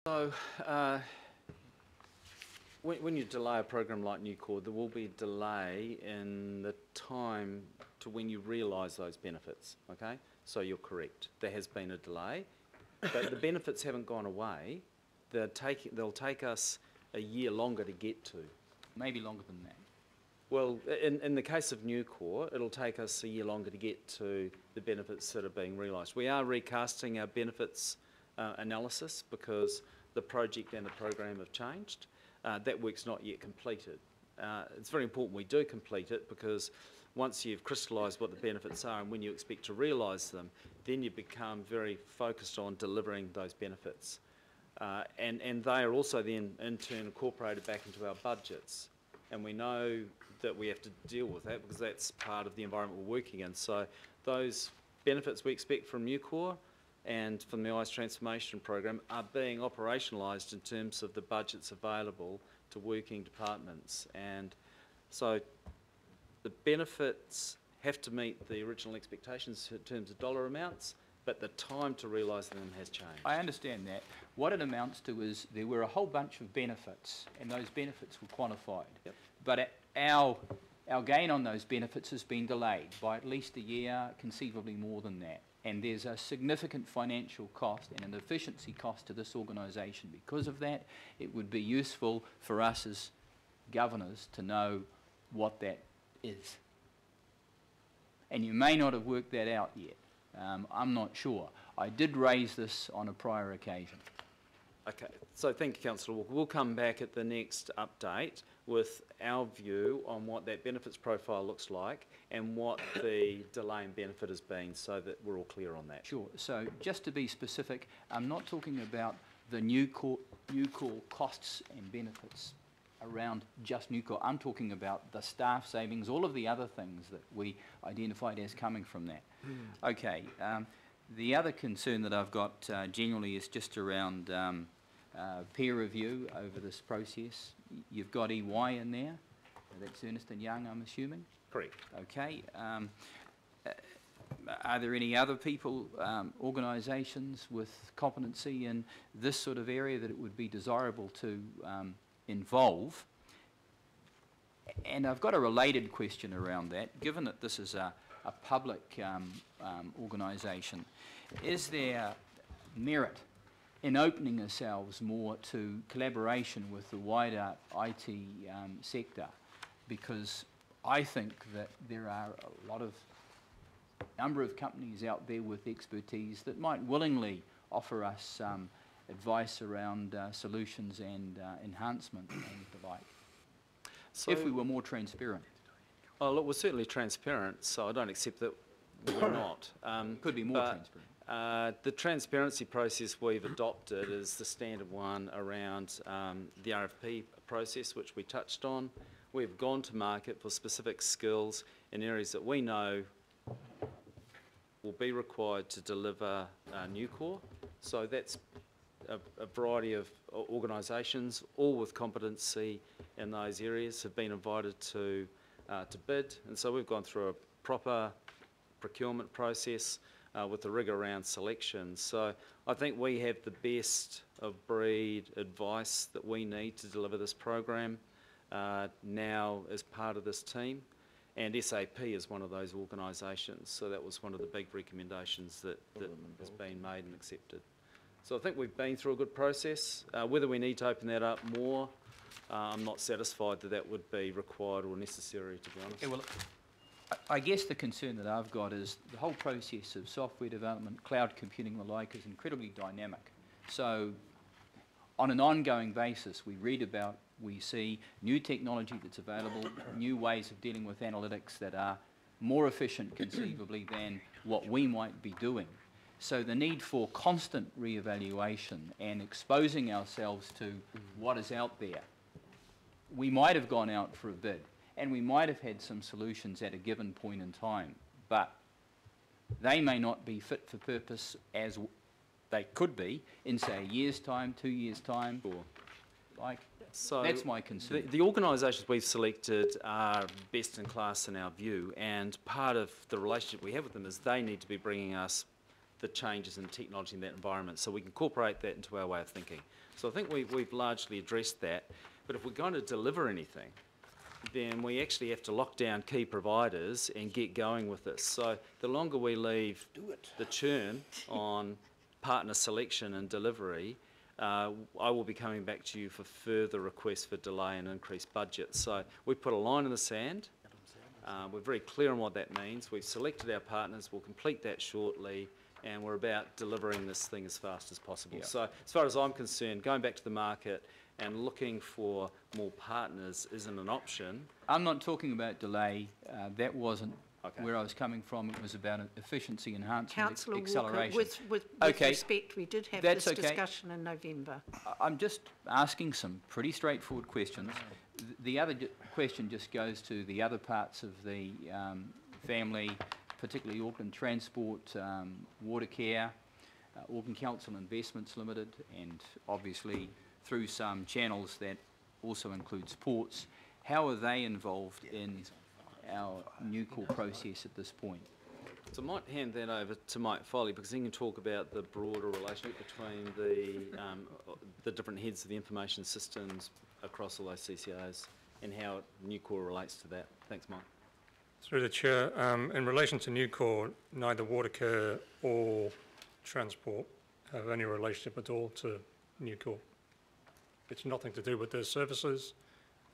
So, when you delay a program like New Core, there will be a delay in the time to when you realise those benefits, okay? So you're correct. There has been a delay, but the benefits haven't gone away. They'll take us a year longer to get to. Maybe longer than that. Well, in the case of New Core, it'll take us a year longer to get to the benefits that are being realised. We are recasting our benefits analysis because the project and the program have changed. That work's not yet completed. It's very important we do complete it, because once you've crystallised what the benefits are and when you expect to realise them, then you become very focused on delivering those benefits. And they are also then in turn incorporated back into our budgets. And we know that we have to deal with that because that's part of the environment we're working in. So those benefits we expect from New Core and from the ICE transformation program are being operationalised in terms of the budgets available to working departments. And so the benefits have to meet the original expectations in terms of dollar amounts, but the time to realise them has changed. I understand that. What it amounts to is there were a whole bunch of benefits, and those benefits were quantified. Yep. But our gain on those benefits has been delayed by at least a year, conceivably more than that. And there's a significant financial cost and an efficiency cost to this organisation. Because of that, it would be useful for us as governors to know what that is. And you may not have worked that out yet. I'm not sure. I did raise this on a prior occasion. Okay, so thank you, Councillor Walker. We'll come back at the next update with our view on what that benefits profile looks like and what the delay in benefit has been, so that we're all clear on that. Sure. So just to be specific, I'm not talking about the New Core costs and benefits around just New Core. I'm talking about the staff savings, all of the other things that we identified as coming from that. Okay. The other concern that I've got generally is just around peer review over this process. You've got EY in there. That's Ernst & Young, I'm assuming? Correct. Okay. Are there any other people, organisations with competency in this sort of area that it would be desirable to involve? And I've got a related question around that. Given that this is a public organisation, is there merit in opening ourselves more to collaboration with the wider IT sector? Because I think that there are a number of companies out there with expertise that might willingly offer us advice around solutions and enhancement and the like, so if we were more transparent. Oh, look, we're certainly transparent, so I don't accept that we're not. Could be more transparent. The transparency process we've adopted is the standard one around the RFP process, which we touched on. We've gone to market for specific skills in areas that we know will be required to deliver New Core. So that's a variety of organisations, all with competency in those areas, have been invited to bid. And so we've gone through a proper procurement process with the rigour around selection. So I think we have the best of breed advice that we need to deliver this program now as part of this team. And SAP is one of those organisations, so that was one of the big recommendations that has been made and accepted. So I think we've been through a good process. Whether we need to open that up more, I'm not satisfied that that would be required or necessary, to be honest. Okay, well, I guess the concern that I've got is the whole process of software development, cloud computing and the like is incredibly dynamic. So on an ongoing basis, we read about, we see new technology that's available, new ways of dealing with analytics that are more efficient conceivably than what we might be doing. So the need for constant re-evaluation and exposing ourselves to what is out there. We might have gone out for a bid and we might have had some solutions at a given point in time, but they may not be fit for purpose as they could be in, say, a year's time, 2 years' time. Sure. Like, so that's my concern. The organisations we've selected are best in class in our view, and part of the relationship we have with them is they need to be bringing us the changes in technology in that environment, so we can incorporate that into our way of thinking. So I think we've largely addressed that. But if we're going to deliver anything, then we actually have to lock down key providers and get going with this. So the longer we leave the churn on partner selection and delivery, I will be coming back to you for further requests for delay and increased budget. So we put a line in the sand. We're very clear on what that means. We've selected our partners. We'll complete that shortly, and we're about delivering this thing as fast as possible. Yeah. So as far as I'm concerned, going back to the market and looking for more partners isn't an option. I'm not talking about delay. That wasn't Okay. where I was coming from. It was about efficiency enhancement, Councillor acceleration. Walker, with Okay. respect, we did have That's this okay. discussion in November. I'm just asking some pretty straightforward questions. The other question just goes to the other parts of the family, particularly Auckland Transport, Water Care, Auckland Council Investments Limited, and obviously through some channels that also includes ports. How are they involved in our new core process at this point? So I might hand that over to Mike Foley, because he can talk about the broader relationship between the different heads of the information systems across all those CCOs and how Nucor relates to that. Thanks, Mike. Through the Chair, in relation to Nucor, neither Watercare or Transport have any relationship at all to Nucor. It's nothing to do with their services.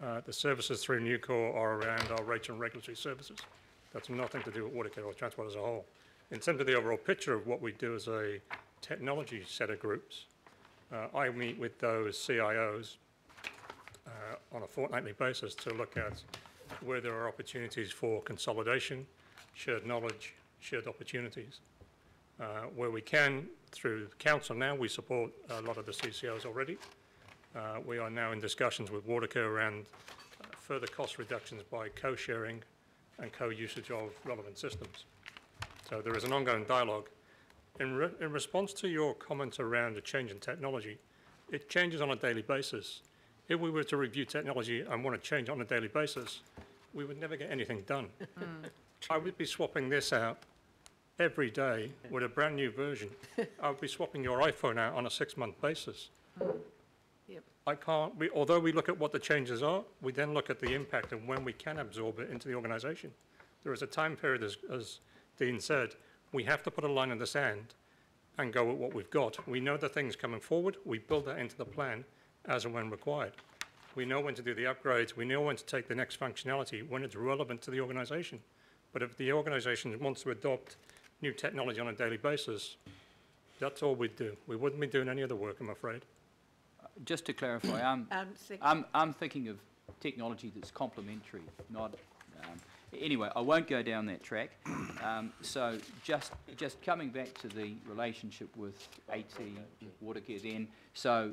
The services through Nucor are around our rates and regulatory services. That's nothing to do with Watercare or Transport as a whole. In terms of the overall picture of what we do as a technology set of groups, I meet with those CIOs on a fortnightly basis to look at where there are opportunities for consolidation, shared knowledge, shared opportunities. Where we can, through the council now, we support a lot of the CCOs already. We are now in discussions with Watercare around further cost reductions by co-sharing and co-usage of relevant systems. So there is an ongoing dialogue. In response to your comment around the change in technology, it changes on a daily basis. If we were to review technology and want to change on a daily basis, we would never get anything done. I would be swapping this out every day with a brand new version. I would be swapping your iPhone out on a 6-month basis. Yep. Although we look at what the changes are, we then look at the impact and when we can absorb it into the organisation. There is a time period, as Dean said, we have to put a line in the sand and go with what we've got. We know the things coming forward, we build that into the plan as and when required. We know when to do the upgrades, we know when to take the next functionality when it's relevant to the organisation. But if the organisation wants to adopt new technology on a daily basis, that's all we'd do. We wouldn't be doing any other work, I'm afraid. Just to clarify, I'm thinking of technology that's complementary, not... anyway, I won't go down that track. So just coming back to the relationship with AT Watercare then, so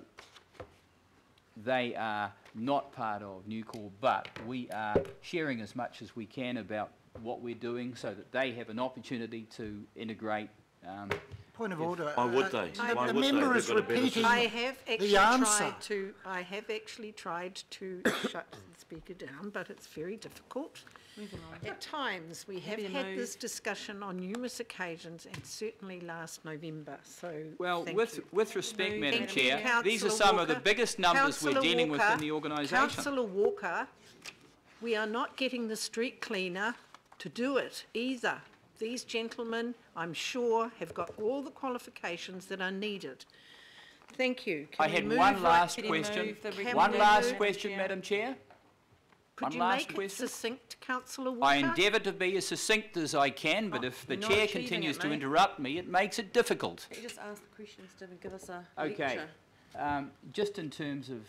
they are not part of Nucor, but we are sharing as much as we can about what we're doing so that they have an opportunity to integrate. Point of order. Why would they? Why The would member they? is They've got a benefit. repeating I have actually the answer. tried to shut the speaker down, but it's very difficult. At times, we have had this discussion on numerous occasions, and certainly last November. So, Well, thank with you. respect, Madam Thank you, Chair, these are Councillor some of the Walker. biggest numbers we're Councillor dealing with Walker, in the organisation. Councillor Walker, we are not getting the street cleaner to do it either. These gentlemen, I'm sure, have got all the qualifications that are needed. Thank you. I Can had we move one right- last Can you question. move the Can One we last move- question, Madam Chair. Could one you last make it question. succinct, Councillor Walker? I endeavour to be as succinct as I can, but if the you're not Chair achieving continues it, to mate. interrupt me, it makes it difficult. You just ask the questions to give us a Okay. lecture. Just in terms of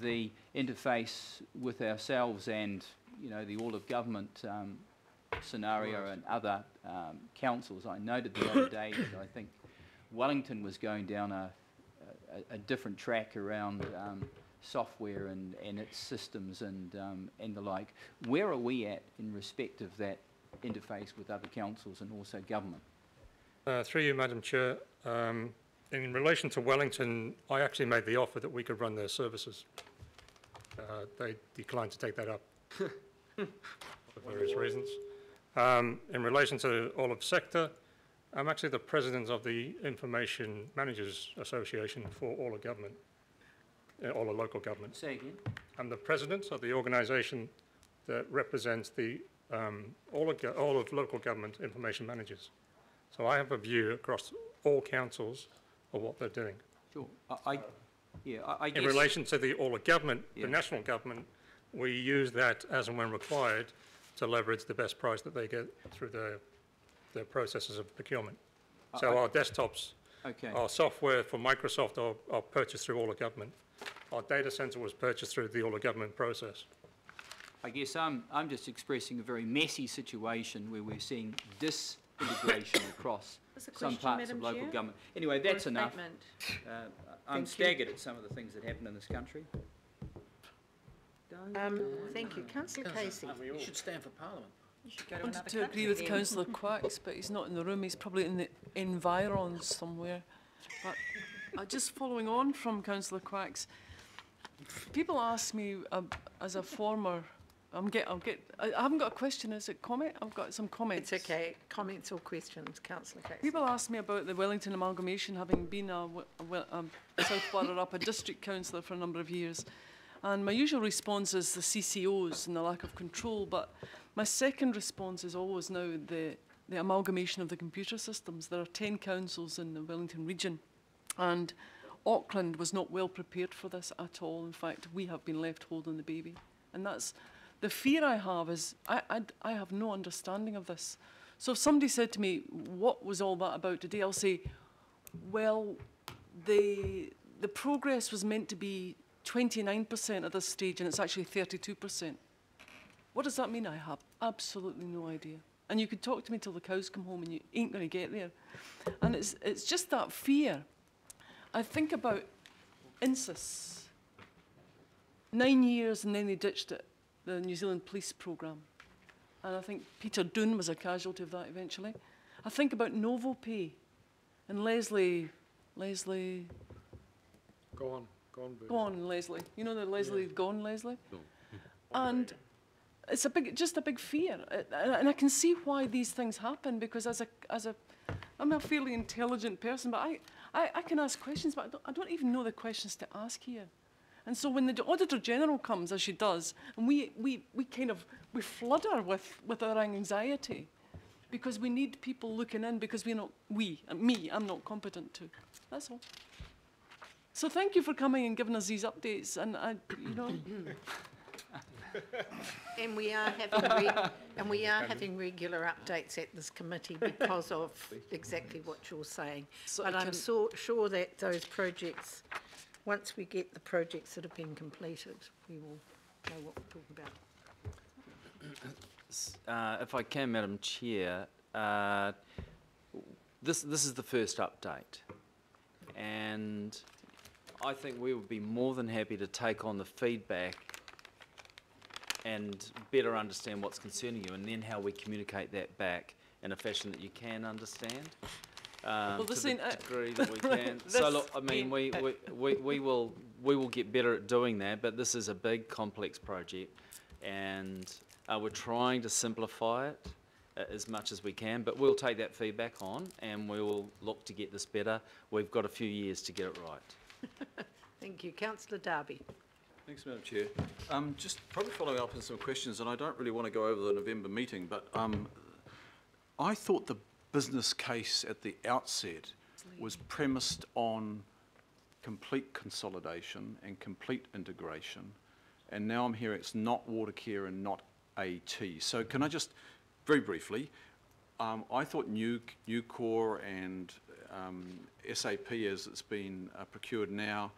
the interface with ourselves and, the all-of-government scenario and other councils, I noted the other day that I think Wellington was going down a different track around software and its systems and the like. Where are we at in respect of that interface with other councils and also government? Through you, Madam Chair, in relation to Wellington, I actually made the offer that we could run their services. They declined to take that up for various reasons. In relation to all of sector, I'm actually the president of the Information Managers Association for all of government. all the local government. Say again? I'm the president of the organisation that represents the all of local government information managers. So I have a view across all councils of what they're doing. Sure. I guess... In relation to the all of government, Yeah. the national government, we use that as and when required to leverage the best price that they get through the processes of procurement. So our desktops, Okay. our software for Microsoft are purchased through all of government. Our data centre was purchased through the all of government process. I guess I'm just expressing a very messy situation where we're seeing disintegration across That's a some question, parts of Madam local Chair. government. Anyway, Or a that's enough. statement? I'm Thank you. staggered at some of the things that happen in this country. Thank you. Councillor Casey. You should stand for Parliament. You should go I to wanted another to agree country with then. Councillor Quacks, but he's not in the room. He's probably in the environs somewhere. But just following on from Councillor Quacks, people ask me as a former. I haven't got a question. Is it comment? I've got some comments. It's okay. Comments or questions, Councillor Casey. People ask me about the Wellington amalgamation, having been a South Burrup, a district councillor for a number of years. And my usual response is the CCOs and the lack of control, but my second response is always now the amalgamation of the computer systems. There are 10 councils in the Wellington region, and Auckland was not well prepared for this at all. In fact, we have been left holding the baby. And that's the fear I have is I have no understanding of this. So if somebody said to me, what was all that about today? I'll say, well, the progress was meant to be 29% at this stage, and it's actually 32%. What does that mean? I have absolutely no idea. And you could talk to me till the cows come home, and you ain't going to get there. And it's just that fear. I think about INSIS. 9 years, and then they ditched it, the New Zealand Police Programme. And I think Peter Doon was a casualty of that eventually. I think about NovoPay and Leslie. Go on, Leslie. You know the Leslie, go on, Leslie? No. And it's just a big fear. And I can see why these things happen, because I'm a fairly intelligent person, but I can ask questions, but I don't even know the questions to ask here. And so when the Auditor General comes, as she does, and we flood her with our anxiety, because we need people looking in, because I'm not competent to. That's all. So thank you for coming and giving us these updates, and And we are having regular updates at this committee because of exactly what you're saying. So But I I'm can- sure that those projects, once we get the projects that have been completed, we will know what we're talking about. If I can, Madam Chair, this is the first update, and I think we would be more than happy to take on the feedback and better understand what's concerning you, and then how we communicate that back in a fashion that you can understand. To this the ain't it. degree that we can. So This look, I mean, we will get better at doing that, but this is a big, complex project, and we're trying to simplify it as much as we can, but we'll take that feedback on, and we will look to get this better. We've got a few years to get it right. Thank you. Councillor Darby. Thanks, Madam Chair. Just probably following up on some questions, and I don't really want to go over the November meeting, but I thought the business case at the outset was premised on complete consolidation and complete integration, and now I'm hearing it's not water care and not AT. So can I just, very briefly, I thought Nucor and SAP, as it's been procured now,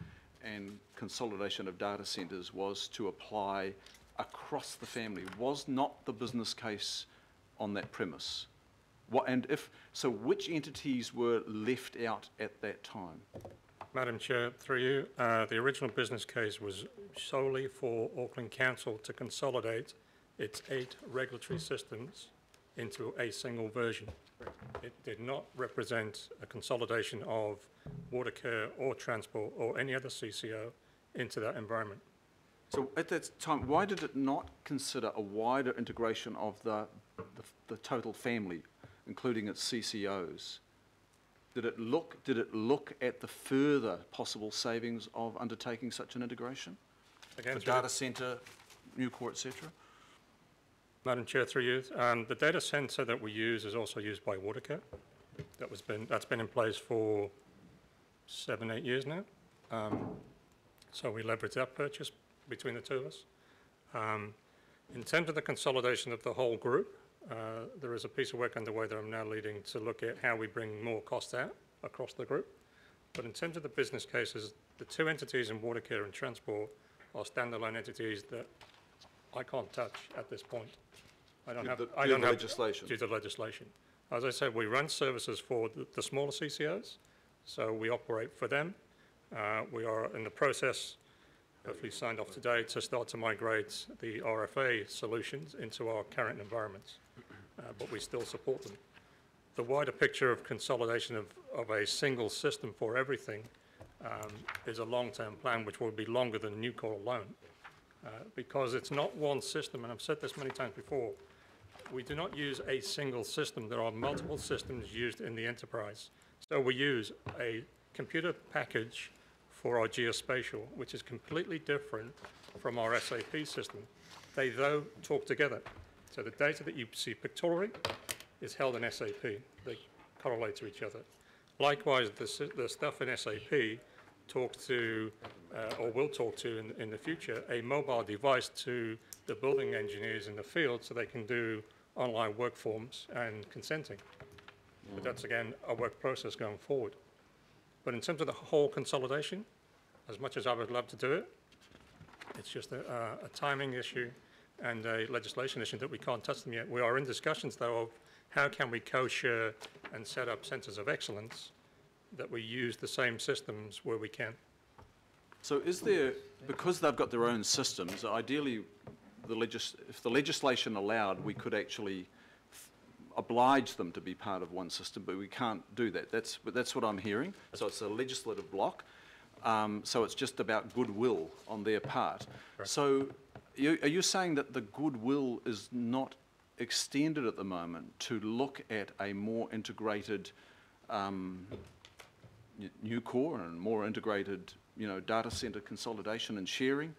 and consolidation of data centres was to apply across the family. Was not the business case on that premise? So which entities were left out at that time? Madam Chair, through you, the original business case was solely for Auckland Council to consolidate its 8 regulatory systems into a single version. It did not represent a consolidation of water care or transport or any other CCO into that environment. So at that time, why did it not consider a wider integration of the total family, including its CCOs? Did it look at the further possible savings of undertaking such an integration? Again, The through data centre, new core, etc.? Madam Chair, through you, the data centre that we use is also used by Watercare. That's been in place for 7, 8 years now. So we leverage that purchase between the two of us. In terms of the consolidation of the whole group, there is a piece of work underway that I'm now leading to look at how we bring more costs out across the group. But in terms of the business cases, the two entities in Watercare and Transport are standalone entities that I can't touch at this point. I don't have legislation. Due to legislation. As I said, we run services for the smaller CCOs, so we operate for them. We are in the process, hopefully signed off today, to start to migrate the RFA solutions into our current environments, but we still support them. The wider picture of consolidation of a single system for everything is a long-term plan which will be longer than Nucor alone, because it's not one system, and I've said this many times before. We do not use a single system. There are multiple systems used in the enterprise. So we use a computer package for our geospatial, which is completely different from our SAP system. They, though, talk together. So the data that you see pictorially is held in SAP. They correlate to each other. Likewise, the stuff in SAP talks to, or will talk to in the future, a mobile device to the building engineers in the field so they can do online work forms and consenting. But that's, again, a work process going forward. But in terms of the whole consolidation, as much as I would love to do it, it's just a timing issue and a legislation issue that we can't touch them yet. We are in discussions, though, of how can we co-share and set up centres of excellence that we use the same systems where we can. So is there, because they've got their own systems, ideally, if the legislation allowed, we could actually oblige them to be part of one system, but we can't do that. That's what I'm hearing. So it's a legislative block. So it's just about goodwill on their part. Right. So are you saying that the goodwill is not extended at the moment to look at a more integrated new core and more integrated, data centre consolidation and sharing?